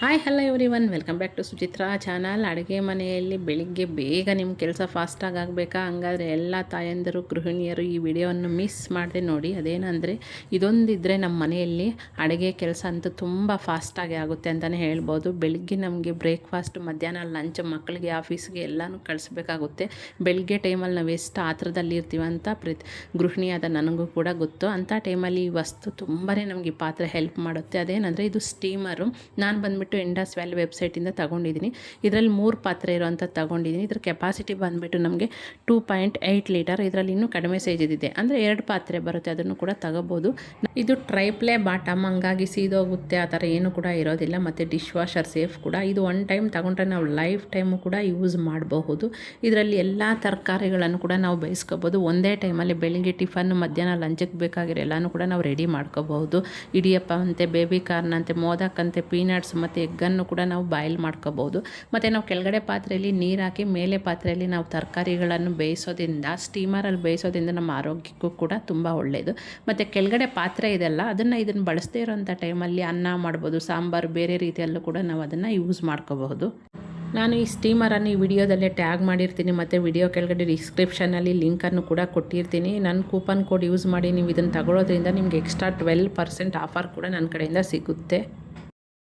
Hi hello everyone, welcome back to Suchitra channel. ಅಡುಗೆ ಮನೆಯಲ್ಲಿ ಬೆಳಿಗ್ಗೆ ಬೇಗ ನಿಮ್ಮ ಕೆಲಸ ಫಾಸ್ಟಾಗಿ ಆಗಬೇಕಾ? ಹಂಗಾದರೆ ಎಲ್ಲ ತಾಯಂದಿರು ಗೃಹಿಣಿಯರು ಈ ವಿಡಿಯೋವನ್ನು ಮಿಸ್ ಮಾಡದೆ ನೋಡಿ. ಅದೇನೆಂದರೆ ಇದೊಂದಿದ್ದರೆ ನಮ್ಮ ಮನೆಯಲ್ಲಿ ಅಡುಗೆ ಕೆಲಸ ಅಂತೂ ತುಂಬ ಫಾಸ್ಟಾಗಿ ಆಗುತ್ತೆ ಅಂತಲೇ ಹೇಳ್ಬೋದು. ಬೆಳಿಗ್ಗೆ ನಮಗೆ ಬ್ರೇಕ್ಫಾಸ್ಟ್, ಮಧ್ಯಾಹ್ನ ಲಂಚ್, ಮಕ್ಕಳಿಗೆ ಆಫೀಸ್ಗೆ ಎಲ್ಲನೂ ಕಳಿಸ್ಬೇಕಾಗುತ್ತೆ. ಬೆಳಿಗ್ಗೆ ಟೈಮಲ್ಲಿ ನಾವು ಎಷ್ಟು ಆತರದಲ್ಲಿ ಇರ್ತೀವಿ ಅಂತ ಗೃಹಿಣಿಯಾದ ನನಗೂ ಕೂಡ ಗೊತ್ತು. ಅಂಥ ಟೈಮಲ್ಲಿ ಈ ವಸ್ತು ತುಂಬಾ ನಮಗೆ ಈ ಪಾತ್ರೆ ಹೆಲ್ಪ್ ಮಾಡುತ್ತೆ. ಅದೇನೆಂದರೆ ಇದು ಸ್ಟೀಮರು. ನಾನು ಬಂದುಬಿಟ್ಟು ಇಂಡಸ್ ವ್ಯಾಲಿ ವೆಬ್ಸೈಟಿಂದ ತೊಗೊಂಡಿದ್ದೀನಿ. ಇದರಲ್ಲಿ 3 ಪಾತ್ರೆ ಇರೋವಂಥ ತೊಗೊಂಡಿದ್ದೀನಿ. ಇದ್ರ ಕೆಪಾಸಿಟಿ ಬಂದುಬಿಟ್ಟು ನಮಗೆ 2.8 ಲೀಟರ್. ಇದರಲ್ಲಿ ಇನ್ನೂ ಕಡಿಮೆ ಸೈಜಿದೆ, ಅಂದರೆ 2 ಪಾತ್ರೆ ಬರುತ್ತೆ, ಅದನ್ನು ಕೂಡ ತಗೋಬೋದು. ಇದು ಟ್ರೈಪ್ಲೇ ಬಾಟಮ್, ಹಂಗಾಗಿ ಸೀದೋಗುತ್ತೆ ಆ ಥರ ಏನು ಕೂಡ ಇರೋದಿಲ್ಲ. ಮತ್ತು ಡಿಶ್ ವಾಷರ್ ಸೇಫ್ ಕೂಡ. ಇದು 1 ಟೈಮ್ ತೊಗೊಂಡ್ರೆ ನಾವು ಲೈಫ್ ಟೈಮು ಕೂಡ ಯೂಸ್ ಮಾಡಬಹುದು. ಇದರಲ್ಲಿ ಎಲ್ಲ ತರಕಾರಿಗಳನ್ನು ಕೂಡ ನಾವು ಬೇಯಿಸ್ಕೋಬೋದು. ಒಂದೇ ಟೈಮಲ್ಲಿ ಬೆಳಿಗ್ಗೆ ಟಿಫನ್, ಮಧ್ಯಾಹ್ನ ಲಂಚಕ್ಕೆ ಬೇಕಾಗಿರೋ ಎಲ್ಲನೂ ಕೂಡ ನಾವು ರೆಡಿ ಮಾಡ್ಕೋಬಹುದು. ಇಡಿಯಪ್ಪ ಅಂತೆ, ಬೇಬಿ ಕಾರ್ನ್ ಅಂತೆ, ಮೋದಕ್ ಅಂತೆ, ಪೀನಟ್ಸ್ ಮತ್ತು ಎಗ್ಗನ್ನು ಕೂಡ ನಾವು ಬಾಯ್ಲ್ ಮಾಡ್ಕೋಬೋದು. ಮತ್ತು ನಾವು ಕೆಳಗಡೆ ಪಾತ್ರೆಯಲ್ಲಿ ನೀರು ಹಾಕಿ ಮೇಲೆ ಪಾತ್ರೆಯಲ್ಲಿ ನಾವು ತರಕಾರಿಗಳನ್ನು ಬೇಯಿಸೋದ್ರಿಂದ, ಸ್ಟೀಮರಲ್ಲಿ ಬೇಯಿಸೋದ್ರಿಂದ ನಮ್ಮ ಆರೋಗ್ಯಕ್ಕೂ ಕೂಡ ತುಂಬ ಒಳ್ಳೆಯದು. ಮತ್ತು ಕೆಳಗಡೆ ಪಾತ್ರೆ ಇದೆಲ್ಲ, ಇದನ್ನು ಬಳಸದೇ ಇರೋಂಥ ಟೈಮಲ್ಲಿ ಅನ್ನ ಮಾಡ್ಬೋದು, ಸಾಂಬಾರು, ಬೇರೆ ರೀತಿಯಲ್ಲೂ ಕೂಡ ನಾವು ಅದನ್ನು ಯೂಸ್ ಮಾಡ್ಕೋಬಹುದು. ನಾನು ಈ ಸ್ಟೀಮರನ್ನು ಈ ವಿಡಿಯೋದಲ್ಲೇ ಟ್ಯಾಗ್ ಮಾಡಿರ್ತೀನಿ, ಮತ್ತು ವಿಡಿಯೋ ಕೆಳಗಡೆ ಡಿಸ್ಕ್ರಿಪ್ಷನಲ್ಲಿ ಲಿಂಕನ್ನು ಕೂಡ ಕೊಟ್ಟಿರ್ತೀನಿ. ನನ್ನ ಕೂಪನ್ ಕೋಡ್ ಯೂಸ್ ಮಾಡಿ ನೀವು ಇದನ್ನು ತಗೊಳ್ಳೋದ್ರಿಂದ ನಿಮಗೆ ಎಕ್ಸ್ಟ್ರಾ 12% ಆಫರ್ ಕೂಡ ನನ್ನ ಕಡೆಯಿಂದ ಸಿಗುತ್ತೆ.